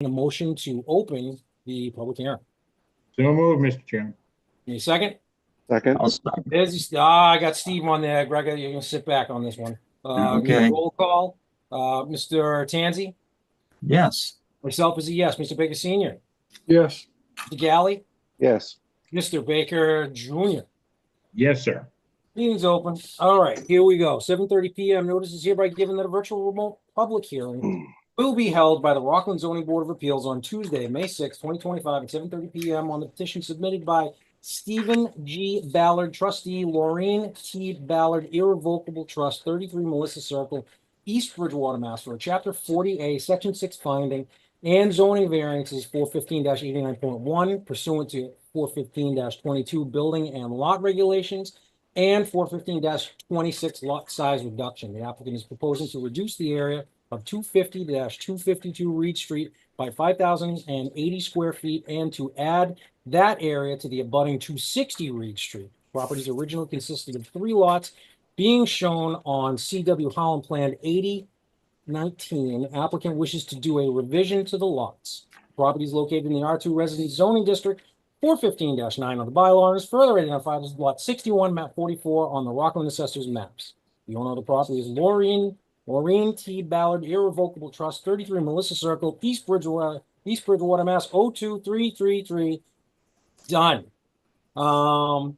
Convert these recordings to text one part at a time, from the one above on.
A motion to open the public hearing. So moved, Mr. Chairman. Any second? Second. I got Steve on there. Greg, you're gonna sit back on this one. Okay. Roll call. Mr. Tanzi, Yes. myself is a yes. Mr. Baker Senior, Yes. Mr. Galley, Yes. Mr. Baker Junior. Yes, sir. Meeting's open. All right, here we go. 7:30 p.m. Notice is hereby given that a virtual remote public hearing will be held by the Rockland Zoning Board of Appeals on Tuesday, May 6, 2025 at 7:30 p.m. on the petition submitted by Stephen G. Ballard, trustee, Laureen T. Ballard, irrevocable trust, 33 Melissa Circle, East Bridgewater, Mass. For a Chapter 40A, Section 6 finding and zoning variances 415-89.1 pursuant to 415-22 building and lot regulations and 415-26 lot size reduction. The applicant is proposing to reduce the area of 250-252 Reed Street by 5,080 square feet and to add that area to the abutting 260 Reed Street. Properties originally consisted of 3 lots being shown on CW Holland Plan 8019. Applicant wishes to do a revision to the lots. Property is located in the R2 Residence Zoning District, 415-9 on the bylaw, and is further identified as lot 61, map 44 on the Rockland Assessor's maps. The owner of the property is Laureen T. Ballard, irrevocable trust, 33 Melissa Circle, East Bridgewater, Mass. 02333. Done. Mr.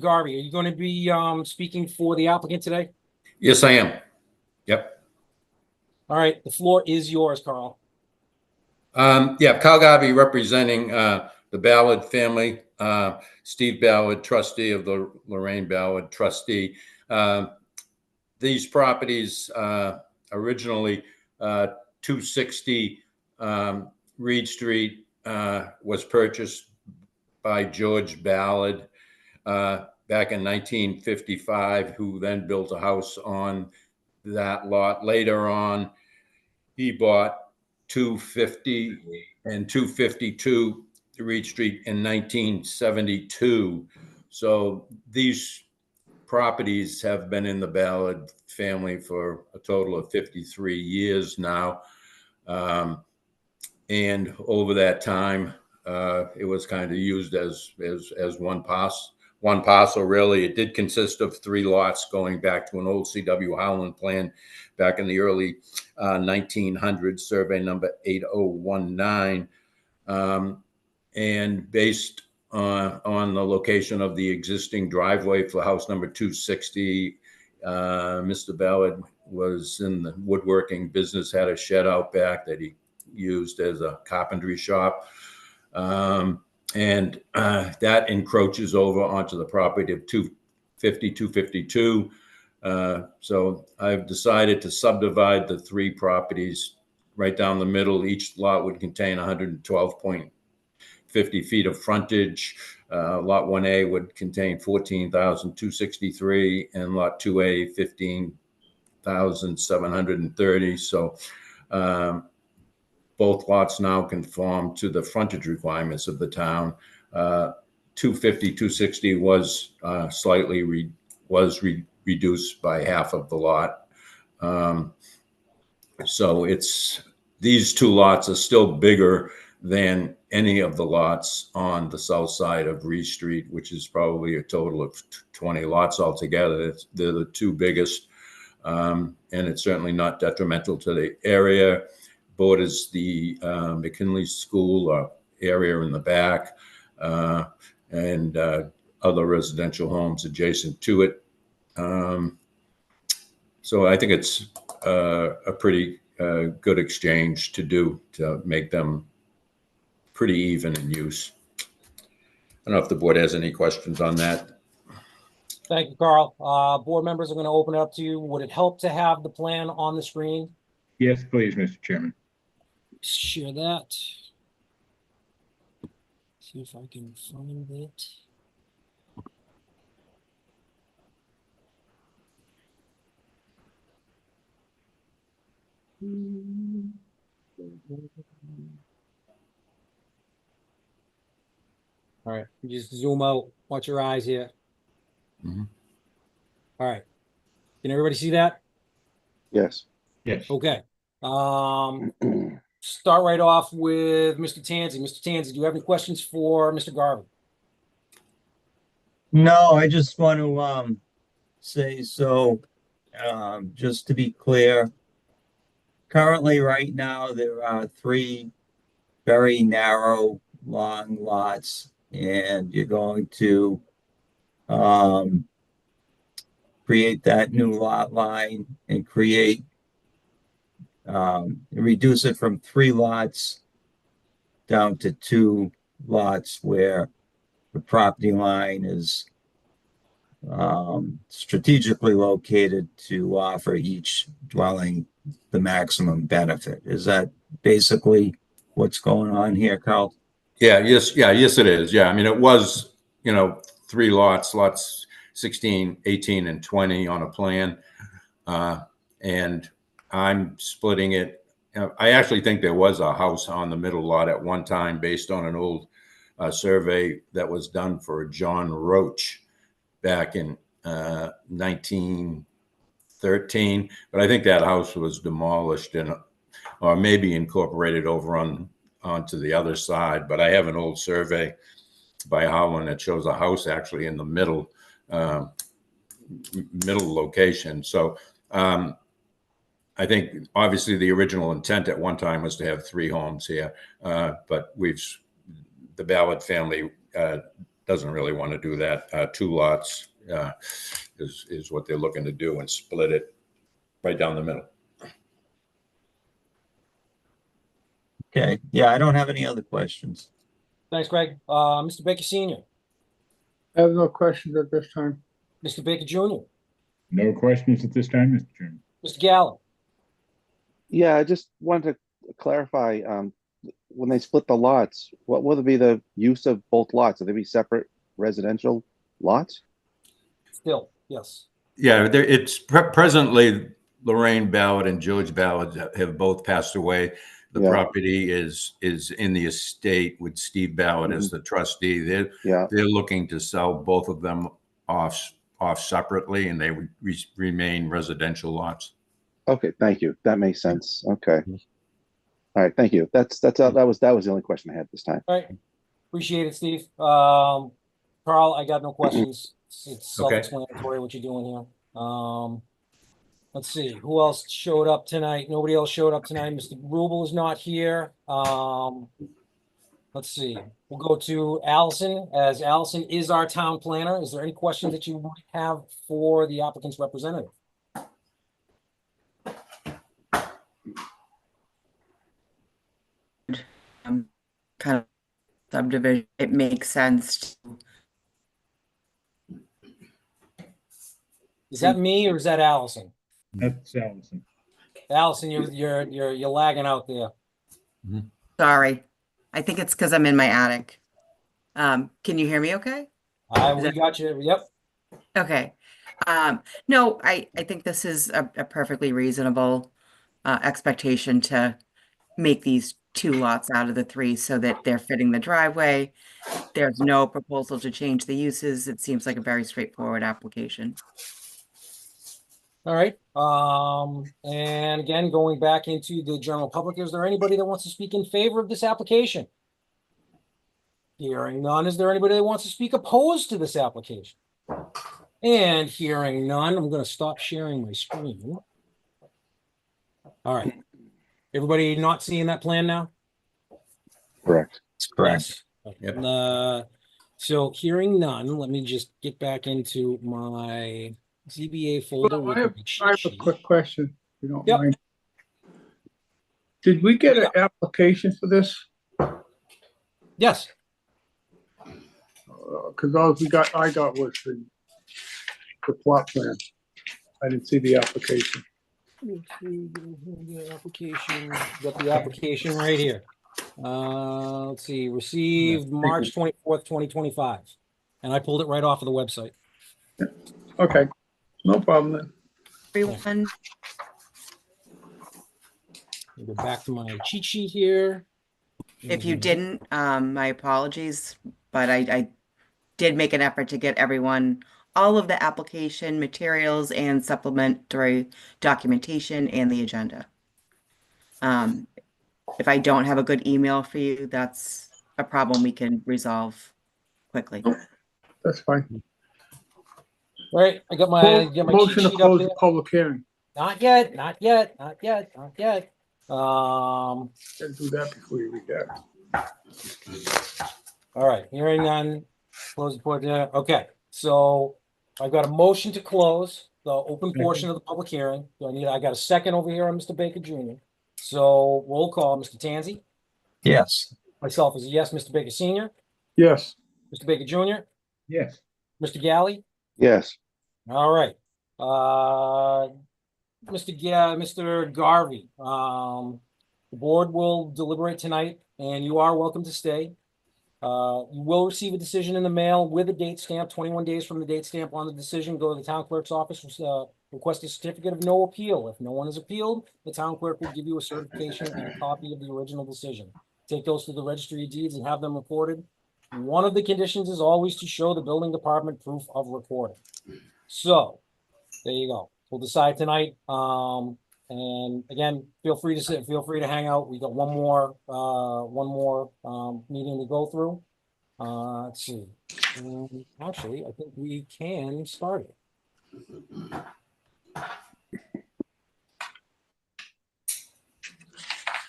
Garvey, are you going to be speaking for the applicant today? Yes, I am. Yep. All right, the floor is yours, Carl. Yeah, Kyle Garvey representing the Ballard family. Steve Ballard, trustee of the Lorraine Ballard trustee. These properties originally 260 Reed Street was purchased by George Ballard back in 1955, who then built a house on that lot. Later on, he bought 250 and 252 Reed Street in 1972. So these properties have been in the Ballard family for a total of 53 years now. And over that time, it was kind of used as one parcel, really. It did consist of 3 lots going back to an old CW Howland plan back in the early 1900s, survey number 8019. And based on the location of the existing driveway for house number 260, Mr. Ballard was in the woodworking business, had a shed out back that he used as a carpentry shop. And that encroaches over onto the property of 250, 252. So I've decided to subdivide the 3 properties right down the middle. Each lot would contain 112.50 feet of frontage. Lot 1A would contain 14,263 and lot 2A 15,730. So both lots now conform to the frontage requirements of the town. 250, 260 was slightly reduced by half of the lot. So these 2 lots are still bigger than any of the lots on the south side of Reed Street, which is probably a total of 20 lots altogether. They're the 2 biggest, and it's certainly not detrimental to the area. Borders the McKinley School area in the back, and other residential homes adjacent to it. So I think it's a pretty good exchange to do to make them pretty even in use. I don't know if the board has any questions on that. Thank you, Carl. Board members are going to open it up to you. Would it help to have the plan on the screen? Yes, please, Mr. Chairman. Share that. See if I can find it. All right, just zoom out. Watch your eyes here. Mhm. All right. Can everybody see that? Yes. Yes. Okay. Start right off with Mr. Tansey. Mr. Tansey, do you have any questions for Mr. Garvin? No, I just want to say so, just to be clear, currently right now there are three very narrow, long lots, and you're going to create that new lot line and reduce it from 3 lots down to 2 lots where the property line is strategically located to offer each dwelling the maximum benefit. Is that basically what's going on here, Carl? Yes, it is. Yeah, I mean, it was, 3 lots 16, 18, and 20 on a plan. And I'm splitting it. I actually think there was a house on the middle lot at one time based on an old survey that was done for John Roach back in 1913. But I think that house was demolished or maybe incorporated over onto the other side. But I have an old survey by Howland that shows a house actually in the middle location. So I think obviously the original intent at one time was to have 3 homes here, but the Ballard family doesn't really want to do that. 2 lots is what they're looking to do, and split it right down the middle. Okay. Yeah, I don't have any other questions. Thanks, Greg. Mr. Baker Senior, I have no questions at this time. Mr. Baker Junior, No questions at this time, Mr. Chairman. Mr. Gallo. Yeah, I just wanted to clarify, when they split the lots, what will be the use of both lots? Will they be separate residential lots? Still, yes. Yeah, it's presently Lorraine Ballard and George Ballard have both passed away. The Yeah. property is in the estate with Steve Ballard as the trustee. They're looking to sell both of them off separately, and they would remain residential lots. Okay, thank you. That makes sense. Okay. All right, thank you. That was the only question I had this time. All right. Appreciate it, Steve. Carl, I got no questions. It's Okay. self-explanatory what you're doing here. Let's see, who else showed up tonight? Nobody else showed up tonight. Mr. Rubel is not here. Let's see. We'll go to Allison, as Allison is our town planner. Is there any questions that you might have for the applicant's representative? Kind of subdivision, it makes sense to. Is that me or is that Allison? That's Allison. Allison, you're lagging out there. Sorry, I think it's because I'm in my attic. Can you hear me okay? We got you. Yep. Okay. No, I think this is a perfectly reasonable expectation to make these 2 lots out of the 3 so that they're fitting the driveway. There's no proposal to change the uses. It seems like a very straightforward application. All right. And again, going back into the general public, is there anybody that wants to speak in favor of this application? Hearing none, is there anybody that wants to speak opposed to this application? And hearing none, I'm going to stop sharing my screen. All right. Everybody not seeing that plan now? Correct. That's correct. Yes. So hearing none, let me just get back into my ZBA folder. Well, I have a quick question, if you don't Yep. mind. Did we get an application for this? Yes. Because all I got was the plot plan. I didn't see the application. Application. Got the application right here. Let's see. Received March 24th, 2025. And I pulled it right off of the website. Okay, no problem then. Everyone, Go back to my cheat sheet here. if you didn't, my apologies, but I did make an effort to get everyone all of the application materials and supplementary documentation and the agenda. If I don't have a good email for you, that's a problem we can resolve quickly. That's fine. All right, I got my cheat Motion to sheet up close there. the public hearing. Not yet, not yet, not yet, not yet. Gotta do that before you read that. All right, hearing none, close the report there. Okay, so I've got a motion to close the open portion of the public hearing. I got a second over here on Mr. Baker Jr. So roll call, Mr. Tanzi, Yes. myself is a yes, Mr. Baker Senior, Yes, Mr. Baker Jr., Yes. Mr. Galley. Yes, All right. Mr. Garvey, the board will deliberate tonight and you are welcome to stay. You will receive a decision in the mail with a date stamp, 21 days from the date stamp on the decision. Go to the town clerk's office, request a certificate of no appeal. If no one has appealed, the town clerk will give you a certification and a copy of the original decision. Take those to the registry of deeds and have them recorded. One of the conditions is always to show the building department proof of recording. So there you go. We'll decide tonight. And again, feel free to hang out. We got one more meeting to go through. Let's see. Actually, I think we can start it.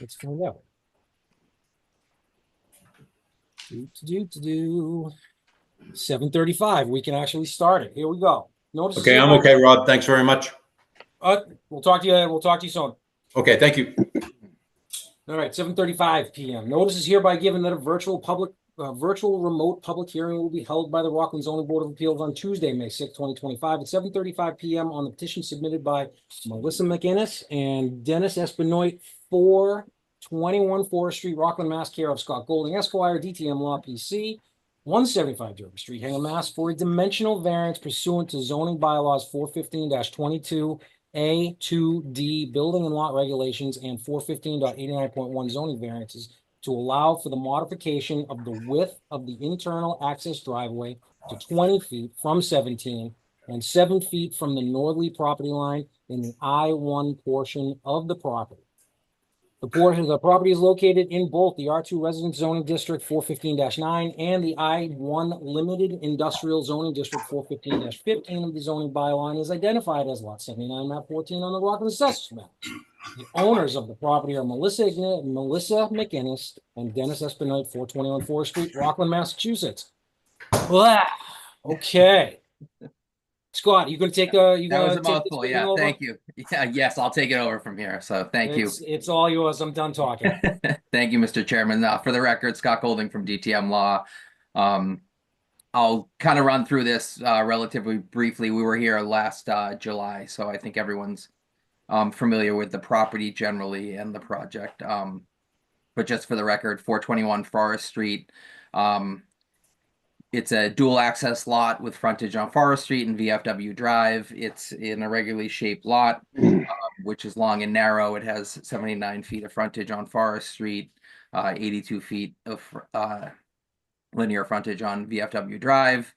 Let's find out. 7:35. We can actually start it. Here we go. Notice. Okay, I'm okay, Rob. Thanks very much. We'll talk to you. We'll talk to you soon. Okay, thank you. All right, 7:35 p.m. Notice is hereby given that a virtual remote public hearing will be held by the Rockland Zoning Board of Appeals on Tuesday, May 6, 2025 at 7:35 p.m. on the petition submitted by Melissa McInnes and Dennis Espinoit, 421 Forest Street, Rockland, Mass, care of Scott Golding, Esquire, DTM Law PC, 175 Derby Street, Hingham, Mass, for a dimensional variance pursuant to zoning bylaws 415-22 A2D building and lot regulations and 415.89.1 zoning variances to allow for the modification of the width of the internal access driveway to 20 feet from 17 and 7 feet from the northerly property line in the I-1 portion of the property. The property is located in both the R2 Residence Zoning District 415-9 and the I-1 Limited Industrial Zoning District 415-15 of the zoning bylaw and is identified as Lot 79, Map 14 on the Rockland Assessors Map. The owners of the property are Melissa McInnes and Dennis Espinoit, 421 Forest Street, Rockland, Massachusetts. Blah. Okay. Scott, you gonna take That was a take this mouthful. meeting Yeah, over? thank you. Yeah, yes, I'll take it over from here. So thank you. It's all yours. I'm done talking. Thank you, Mr. Chairman. For the record, Scott Golding from DTM Law. I'll kind of run through this relatively briefly. We were here last July, so I think everyone's familiar with the property generally and the project. But just for the record, 421 Forest Street. It's a dual access lot with frontage on Forest Street and VFW Drive. It's in a regularly shaped lot, which is long and narrow. It has 79 feet of frontage on Forest Street, 82 feet of linear frontage on VFW Drive.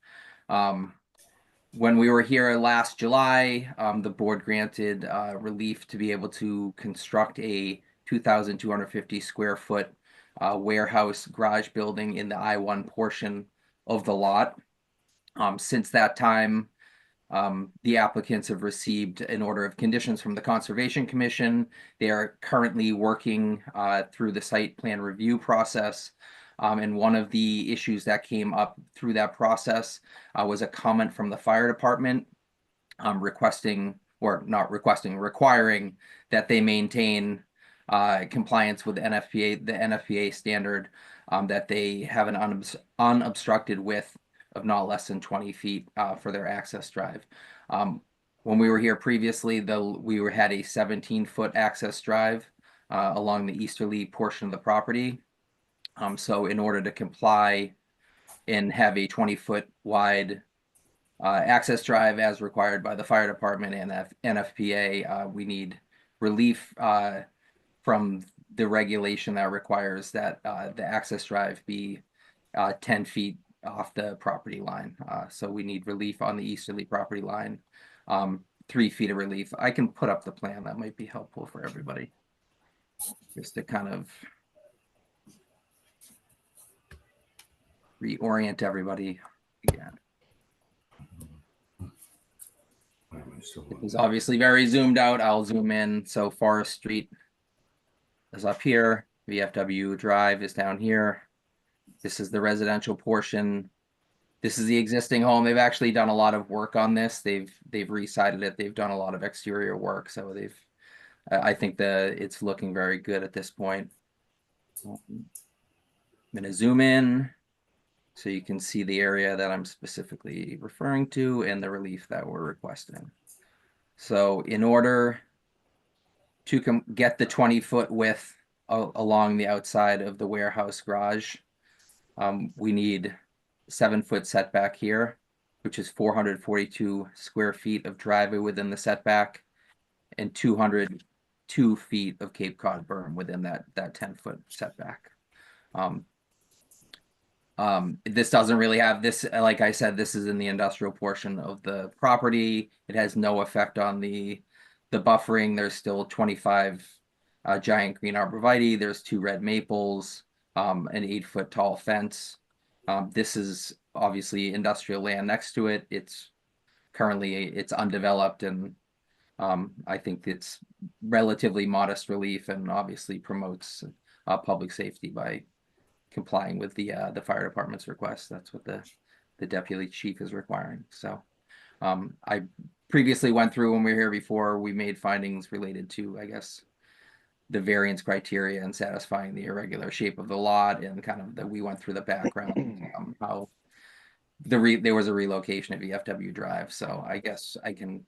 When we were here last July, the board granted relief to be able to construct a 2,250 square foot warehouse garage building in the I-1 portion of the lot. Since that time, the applicants have received an order of conditions from the Conservation Commission. They are currently working through the site plan review process. And one of the issues that came up through that process was a comment from the fire department requiring that they maintain compliance with the NFPA standard, that they have an unobstructed width of not less than 20 feet for their access drive. When we were here previously, we had a 17-foot access drive along the easterly portion of the property. So in order to comply and have a 20-foot wide access drive as required by the fire department and NFPA, we need relief from the regulation that requires that the access drive be 10 feet off the property line. So we need relief on the easterly property line, 3 feet of relief. I can put up the plan. That might be helpful for everybody. just to kind of reorient everybody again. It is obviously very zoomed out. I'll zoom in. So Forest Street is up here. VFW Drive is down here. This is the residential portion. This is the existing home. They've actually done a lot of work on this. They've re-sided it. They've done a lot of exterior work. So I think it's looking very good at this point. I'm gonna zoom in so you can see the area that I'm specifically referring to and the relief that we're requesting. So in order to get the 20-foot width along the outside of the warehouse garage, we need 7-foot setback here, which is 442 square feet of driveway within the setback and 202 feet of Cape Cod berm within that 10-foot setback. This doesn't really have this, like I said, this is in the industrial portion of the property. It has no effect on the buffering. There's still 25 giant green arborvitae. There's 2 red maples, an 8-foot tall fence. This is obviously industrial land next to it. It's undeveloped, and I think it's relatively modest relief and obviously promotes public safety by complying with the fire department's request. That's what the deputy chief is requiring. So I previously went through when we were here before, we made findings related to, I guess, the variance criteria and satisfying the irregular shape of the lot, and kind of we went through the background, how there was a relocation of VFW Drive. So I guess I can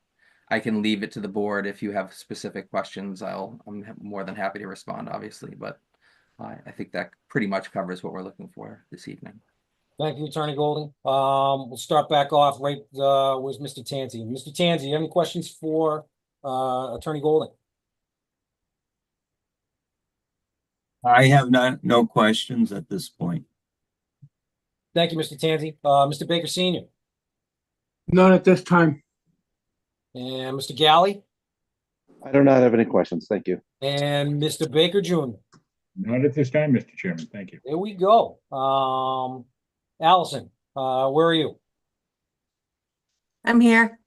leave it to the board. If you have specific questions, I'm more than happy to respond, obviously, but I think that pretty much covers what we're looking for this evening. Thank you, Attorney Golding. We'll start back off right, where's Mr. Tanzi? Mr. Tanzi, you have any questions for Attorney Golding? I have no questions at this point. Thank you, Mr. Tanzi. Mr. Baker Senior None at this time. and Mr. Galley I do not have any questions. Thank you. and Mr. Baker Jr. Not at this time, Mr. Chairman. Thank you. There we go. Allison, where are you? I'm here.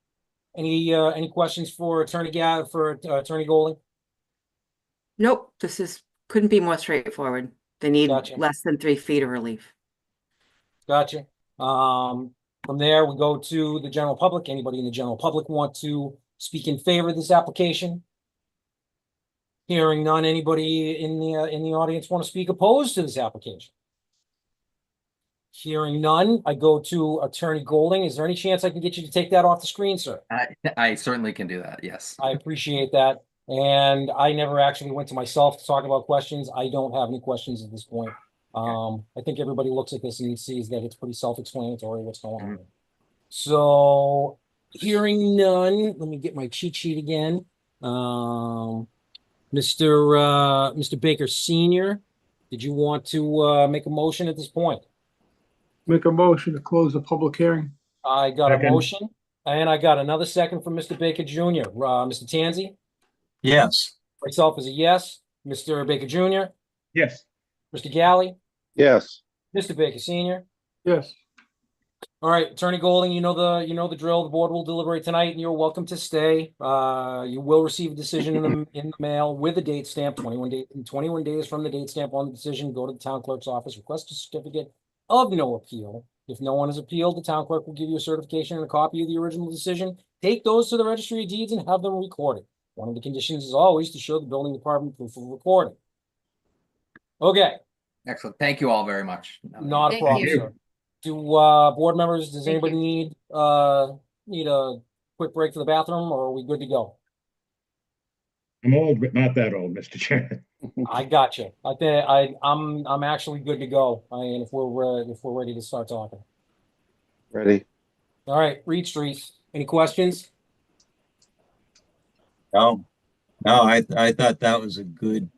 Any questions for Attorney Attorney Golding? Nope, couldn't be more straightforward. They need Gotcha. less than 3 feet of relief. Gotcha. From there, we go to the general public. Anybody in the general public want to speak in favor of this application? Hearing none. Anybody in the audience want to speak opposed to this application? Hearing none, I go to Attorney Golding. Is there any chance I can get you to take that off the screen, sir? I certainly can do that. Yes. I appreciate that. And I never actually went to myself to talk about questions. I don't have any questions at this point. I think everybody looks at this and sees that it's pretty self-explanatory what's going on. So hearing none, let me get my cheat sheet again. Mr. Baker Senior, did you want to make a motion at this point? Make a motion to close the public hearing. I got a Second. motion, and I got another second from Mr. Baker Jr. Mr. Tanzi, Yes. myself is a yes. Mr. Baker Jr., Yes. Mr. Galley, Yes. Mr. Baker Senior. Yes. All right, Attorney Golding, you know the drill. The board will deliberate tonight, and you're welcome to stay. You will receive a decision in the mail with a date stamp. 21 days from the date stamp on the decision. Go to the town clerk's office, request a certificate of no appeal. If no one has appealed, the town clerk will give you a certification and a copy of the original decision. Take those to the registry of deeds and have them recorded. One of the conditions is always to show the building department proof of recording. Okay, Excellent. Thank you all very much. not a Thank problem, you. sir. Do board members, does Thank anybody need a quick break for the bathroom, or are we good to go? I'm old, but not that old, Mr. Chairman. I got you. I think I'm actually good to go. I mean, if we're ready to start talking. Ready? All right, Reed Street. Any questions? No. I thought that was a good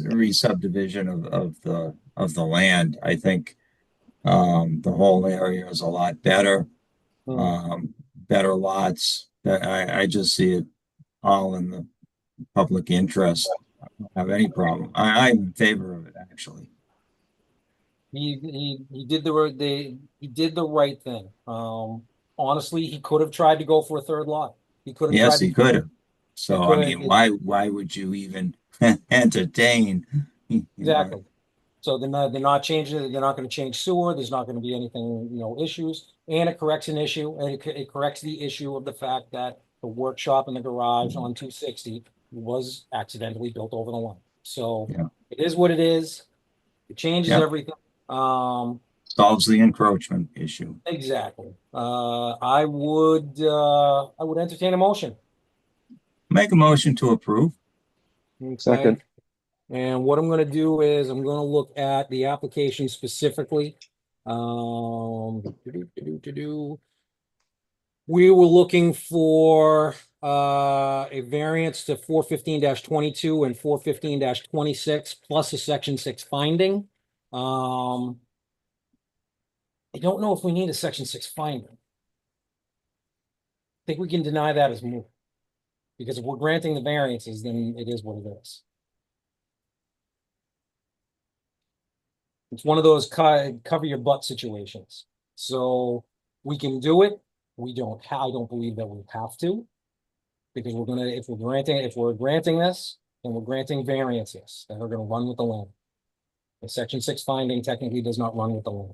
re-subdivision of the land. I think the whole area is a lot better. better lots. I just see it all in the public interest. I don't have any problem. I'm in favor of it, actually. He did he did the right thing. Honestly, he could have tried to go for a third lot. He could have Yes, tried he to. could have. So, I could have- mean, why would you even entertain? You know, Exactly. So they're not changing it. They're not going to change sewer. There's not going to be anything, issues. And it corrects an issue, and it corrects the issue of the fact that the workshop and the garage on 260 was accidentally built over the line. So Yeah. it is what it is. It changes Yeah. everything. Solves the encroachment issue. Exactly. I would entertain a motion. Make a motion to approve. Okay. Second. And what I'm gonna do is I'm gonna look at the application specifically. We were looking for a variance to 415-22 and 415-26 plus a section 6 finding. I don't know if we need a section 6 finding. I think we can deny that as moot. Because if we're granting the variances, then it is what it is. It's one of those cover your butt situations. So we can do it. I don't believe that we have to. Because if we're granting this, then we're granting variances that are gonna run with the land. The section 6 finding technically does not run with the land.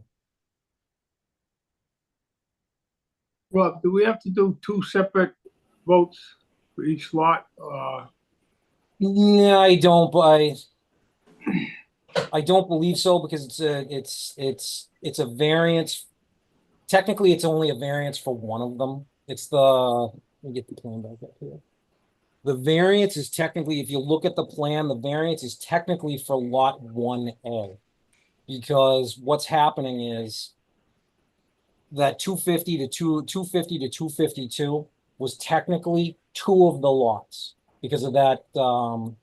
Rob, do we have to do 2 separate votes for each lot? No, I don't, but I don't believe so because it's a variance. Technically, it's only a variance for one of them. Let me get the plan back up here. The variance is technically, if you look at the plan, the variance is technically for lot 1A. Because what's happening is that 250 to 252 was technically 2 of the lots because of that the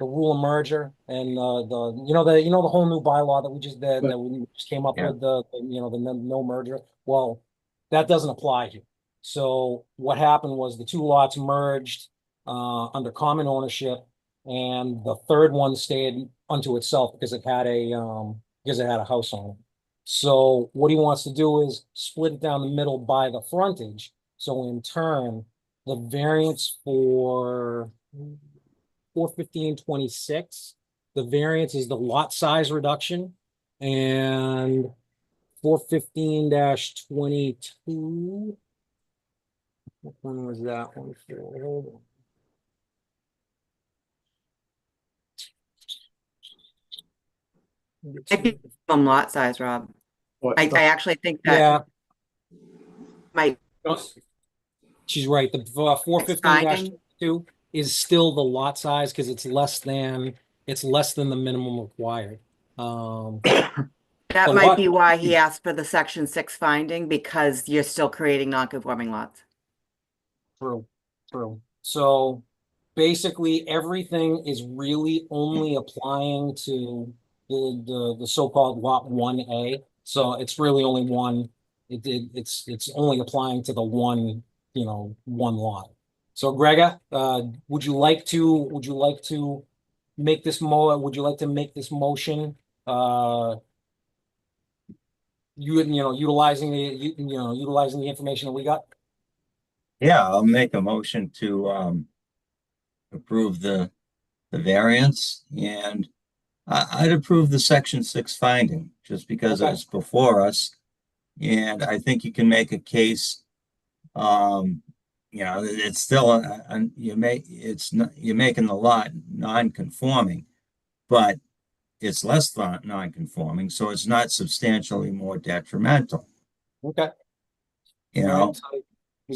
rule of merger and the whole new bylaw that we just did that we just came up with the no merger. Well, that doesn't apply here. So what happened was the 2 lots merged under common ownership, and the third one stayed unto itself because it had a house on it. So what he wants to do is split it down the middle by the frontage. So in turn, the variance for 415-26, the variance is the lot size reduction, and 415-22. What one was that one for? Hold on. I think minimum lot size, Rob. I actually think that Yeah, might she's right. The 415-22 is still the lot size because it's less than the minimum required. that the might lot- be why he asked for the section 6 finding, because you're still creating non-conforming lots. True. So basically, everything is really only applying to the so-called lot 1A. So it's really only one. It's only applying to the one lot. So Gregor, would you like to make this motion? Utilizing the information that we got. Yeah, I'll make a motion to approve the variance, and I'd approve the section 6 finding just because Okay. it's before us. And I think you can make a case, it's still you're making the lot non-conforming, but it's less than non-conforming, so it's not substantially more detrimental. Okay. You All know, right,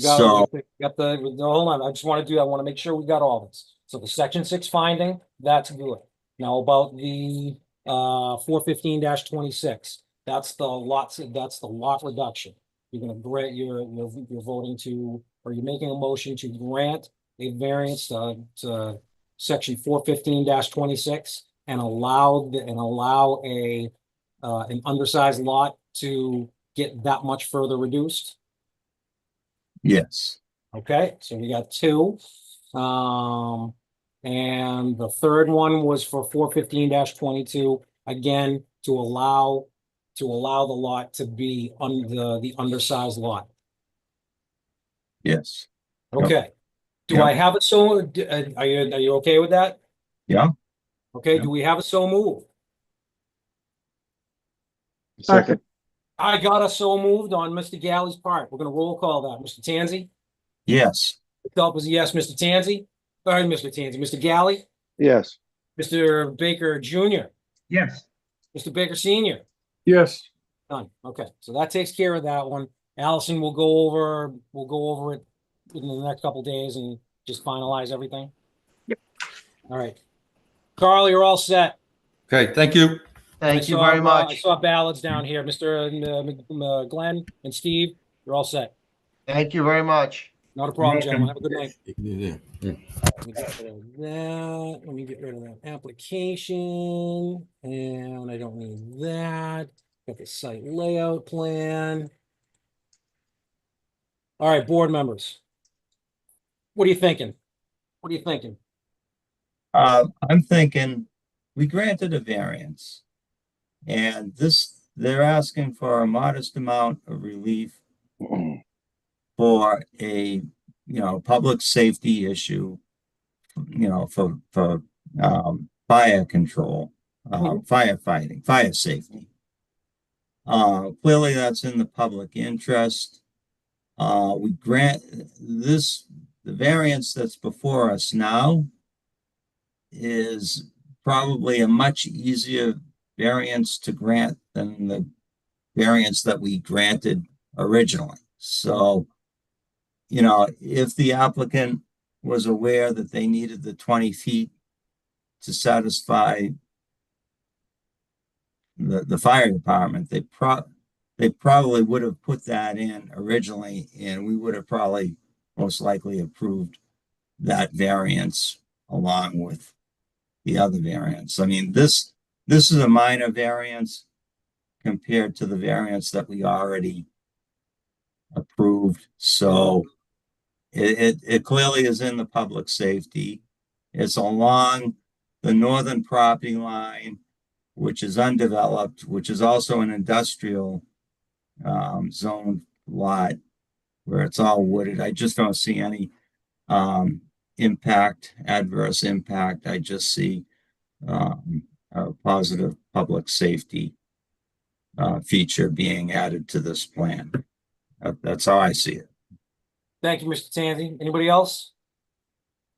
so we got hold on. I just want to make sure we got all this. So the section 6 finding, that's good. Now about the 415-26, that's the lot reduction. You're voting to, or you're making a motion to grant a variance to section 415-26 and allow an undersized lot to get that much further reduced. Yes. Okay, so we got two. And the third one was for 415-22, again, to allow the lot to be under the undersized lot. Yes. Okay. Do Yep. I have it so, are you okay with that? Yeah. Okay, Yep. do we have a so move? Second, I got a so moved on Mr. Galley's part. We're gonna roll call that. Mr. Tanzi? Yes. Phelps was a yes. Mr. Tanzi? Sorry, Mr. Tanzi. Mr. Galley? yes. Mr. Baker Jr.? Yes. Mr. Baker Senior? Yes, Done. Okay, so that takes care of that one. Allison will go over it in the next couple days and just finalize everything. Yep. All right. Carl, you're all set. Okay, thank you. Thank you I very saw much. ballads down here. Mr. Glenn and Steve, you're all set. Thank you very much. Not a problem, You're gentlemen. welcome. Have a good night. Yeah. Let me get rid of that. Let me get rid of that application. And I don't need that. Got the site layout plan. All right, board members. What are you thinking? What are you thinking? I'm thinking we granted a variance. And they're asking for a modest amount of relief for a, public safety issue, for fire control, firefighting, fire safety. Clearly that's in the public interest. We grant the variance that's before us now is probably a much easier variance to grant than the variance that we granted originally. So, if the applicant was aware that they needed the 20 feet to satisfy the fire department, they probably would have put that in originally, and we would have probably most likely approved that variance along with the other variance. I mean, this is a minor variance compared to the variance that we already approved. So it clearly is in the public safety. It's along the northern property line, which is undeveloped, which is also an industrial zone lot where it's all wooded. I just don't see any adverse impact. I just see a positive public safety feature being added to this plan. That's how I see it. Thank you, Mr. Tanzi. Anybody else?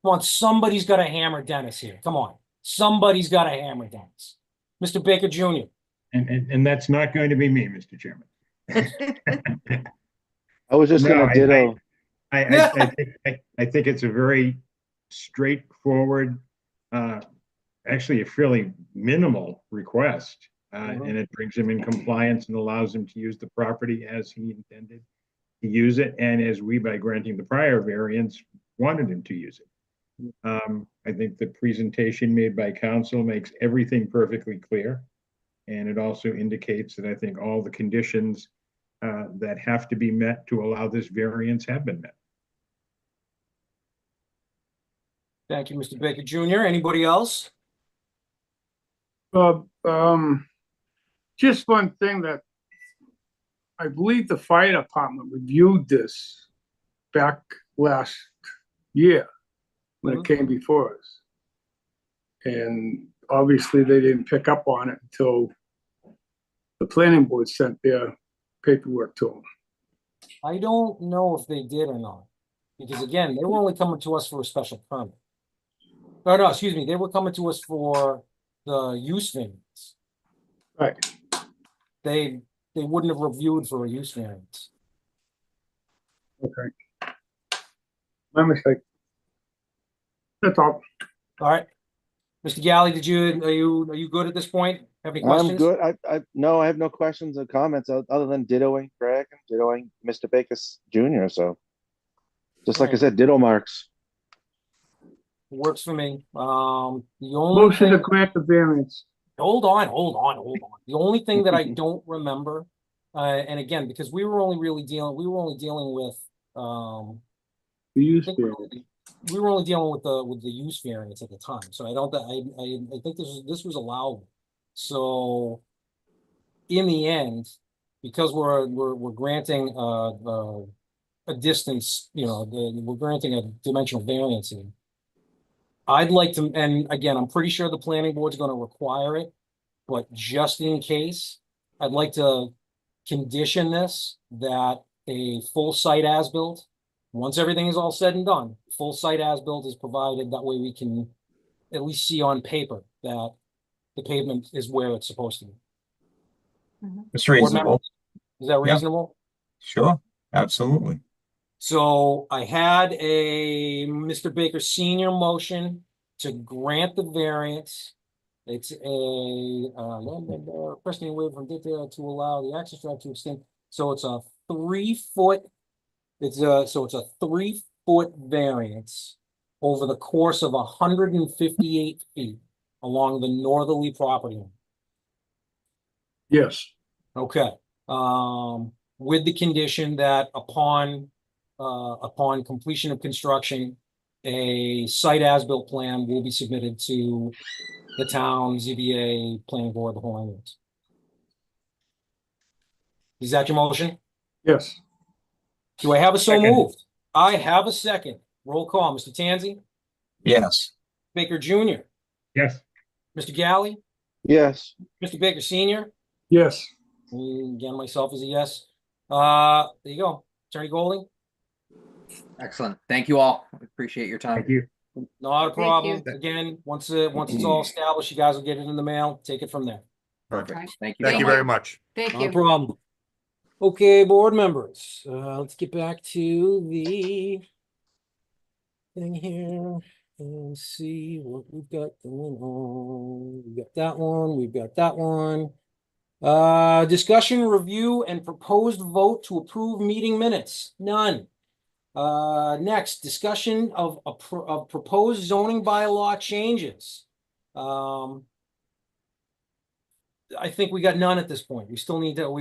Come on, somebody's got to hammer Dennis here. Come on. Somebody's got to hammer Dennis. Mr. Baker Jr. And that's not going to be me, Mr. Chairman. I was just No, gonna ditto. I think it's a very straightforward, actually a fairly minimal request. And it brings him in compliance and allows him to use the property as he intended to use it, and as we, by granting the prior variance, wanted him to use it. I think the presentation made by council makes everything perfectly clear. And it also indicates that I think all the conditions that have to be met to allow this variance have been met. Thank you, Mr. Baker Jr. Anybody else? just one thing that I believe the fire department reviewed this back last year when it came before us. And obviously they didn't pick up on it until the planning board sent their paperwork to them. I don't know if they did or not, because again, they were only coming to us for a special permit. Oh, no, excuse me, they were coming to us for the use variance. Right. They wouldn't have reviewed for a use variance. Okay. My mistake. That's all. All right. Mr. Galley, are you good at this point? Have any questions? I'm good. No, I have no questions or comments other than dittoing Greg and dittoing Mr. Baker Jr. So just like I said, ditto marks. Works for me. The only Motion to thing, grant the variance. hold on. The only thing that I don't remember, and again, because we were only dealing with The use I think variance. we were only dealing with the use variance at the time, so I think this was allowed. So in the end, because we're granting a distance, we're granting a dimensional variance here. I'd like to, and again, I'm pretty sure the planning board's going to require it, but just in case, I'd like to condition this that a full site as-built, once everything is all said and done, full site as-built is provided. That way we can at least see on paper that the pavement is where it's supposed to be. It's Board reasonable. members, is that Yeah. reasonable? Sure, absolutely. So I had a Mr. Baker Senior motion to grant the variance. It's a requesting a waiver from detail to allow the access drive to extend. So it's a 3-foot. It's a 3-foot variance over the course of 158 feet along the northerly property line. Yes. Okay. With the condition that upon completion of construction, a site as-built plan will be submitted to the town ZBA planning board, the whole nine yards. Is that your motion? Yes. Do I have a so Second. moved? I have a second. Roll call. Mr. Tanzi, Yes. Baker Jr., Yes. Mr. Galley, Yes. Mr. Baker Senior, Yes. and again, myself is a yes. There you go. Attorney Golding, Excellent. Thank you all. Appreciate your time. Thank you. not a Thank problem. you. Again, once it's all established, you guys will get it in the mail. Take it from there. Perfect. Thank you. Thank you very much. Thank Not a you. problem. Okay, board members, let's get back to the thing here and see what we've got going on. We've got that one, we've got that one. Discussion, review, and proposed vote to approve meeting minutes. None. Next, discussion of proposed zoning bylaw changes. I think we got none at this point. We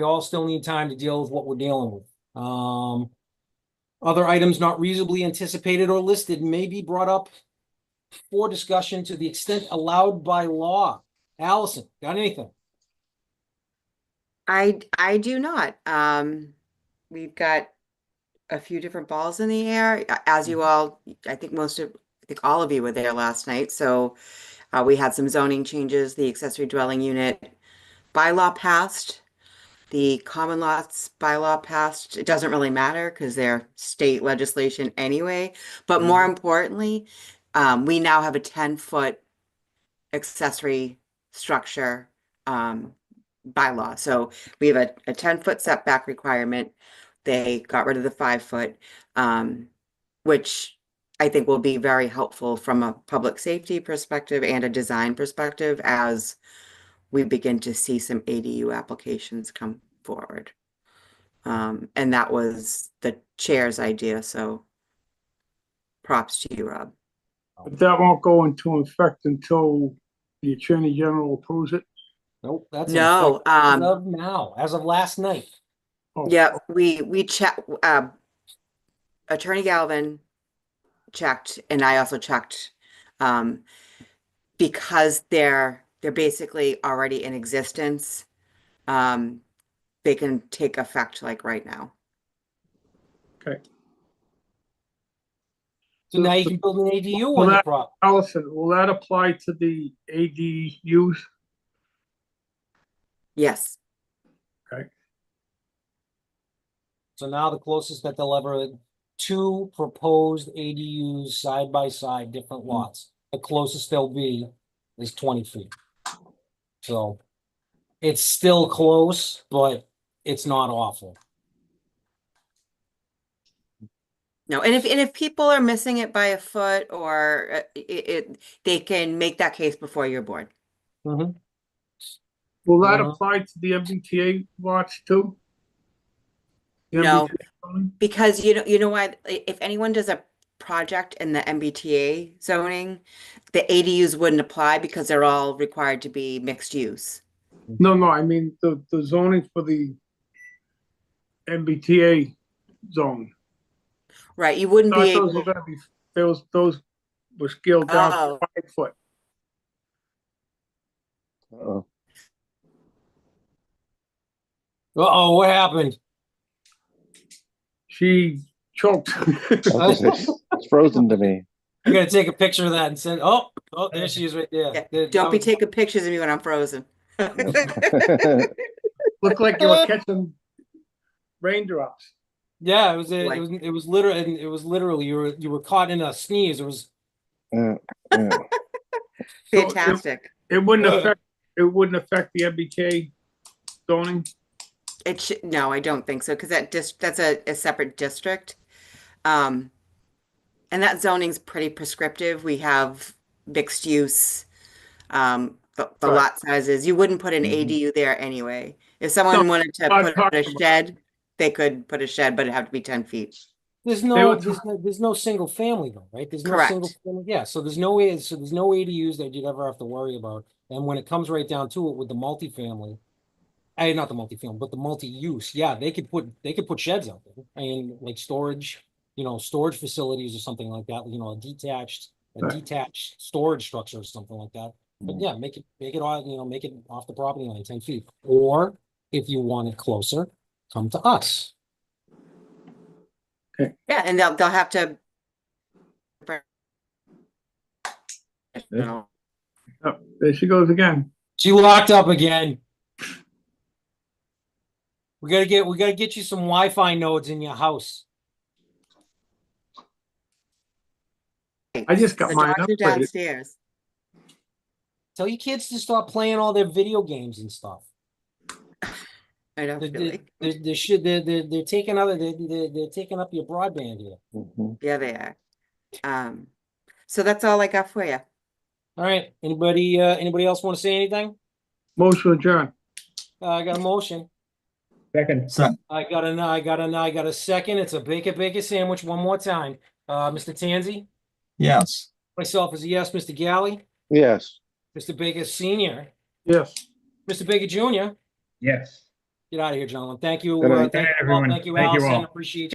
all still need time to deal with what we're dealing with. Other items not reasonably anticipated or listed may be brought up for discussion to the extent allowed by law. Allison, got anything? I do not. We've got a few different balls in the air. As you all, I think all of you were there last night. So we had some zoning changes. The accessory dwelling unit bylaw passed. The common lots bylaw passed. It doesn't really matter because they're state legislation anyway. But more importantly, we now have a 10-foot accessory structure bylaw. So we have a 10-foot setback requirement. They got rid of the 5-foot, which I think will be very helpful from a public safety perspective and a design perspective as we begin to see some ADU applications come forward. And that was the chair's idea, so props to you, Rob. But that won't go into effect until the Attorney General approves it. Nope, that's in No, effect as of now, as of last night. Oh, yeah, we checked, Attorney Galvin checked, and I also checked, because they're basically already in existence. They can take effect like right now. Okay. So now you can build an ADU Well, on the that- prop. Allison, will that apply to the ADUs? Yes. So now the closest that they'll ever, two proposed ADUs side by side, different lots. The closest they'll be is 20 feet. So it's still close, but it's not awful. No, and if people are missing it by a foot or they can make that case before your board. Mm-hmm. Will that Uh-huh. apply to the MBTA lots too? The No. MBTA zoning? Because you know why, if anyone does a project in the MBTA zoning, the ADUs wouldn't apply because they're all required to be mixed use. No, I mean the zoning for the MBTA zone. Right, you wouldn't Thought be those able, were gonna be, those were scaled down to Oh. 5 foot. Uh-oh. Uh-oh, what happened? She choked. It's frozen to me. I gotta take a picture of that and send, oh, there she is right there. yeah, don't be taking pictures of me when I'm frozen. Looked like you were catching raindrops. Yeah, Like- it was literally, you were caught in a sneeze. It was, Yeah. Fantastic. It wouldn't affect the MBK zoning. It should, no, I don't think so, because that's a separate district. And that zoning's pretty prescriptive. We have mixed use, the Right. lot sizes. You wouldn't put an Mhm. ADU there anyway. If someone No, wanted to I'm put a talking about- shed, they could put a shed, but it'd have to be 10 feet. there's They no, were there's no single family though, right? There's no Correct. single family, yeah, so there's no ADUs that you'd ever have to worry about. And when it comes right down to it with the multifamily, not the multifamily, but the multi-use, yeah, they could put sheds out there. I mean, like storage, storage facilities or something like that, a detached storage structure or something like that. But yeah, make it all, make it off the property line 10 feet. Or if you want it closer, come to us. Yeah, and they'll have to. Oh, there she goes again. She locked up again. We gotta get you some Wi-Fi nodes in your house. I just got The mine dogs are upgraded. downstairs. Tell your kids to stop playing all their video games and stuff. I don't feel like. They're taking up your broadband here. Mhm. Yeah, they are. So that's all I got for you. All right. Anybody else want to say anything? Motion adjourned. I got a motion. Second, So, I got a second. It's a bake sandwich one more time. Mr. Tanzi, yes. myself is a yes. Mr. Galley, Yes. Mr. Baker Senior, Yes. Mr. Baker Junior. yes. Get out of here, gentlemen. Thank you. Good night. Thank you all. Everyone. Thank you, Thank you Allison. all. Appreciate you.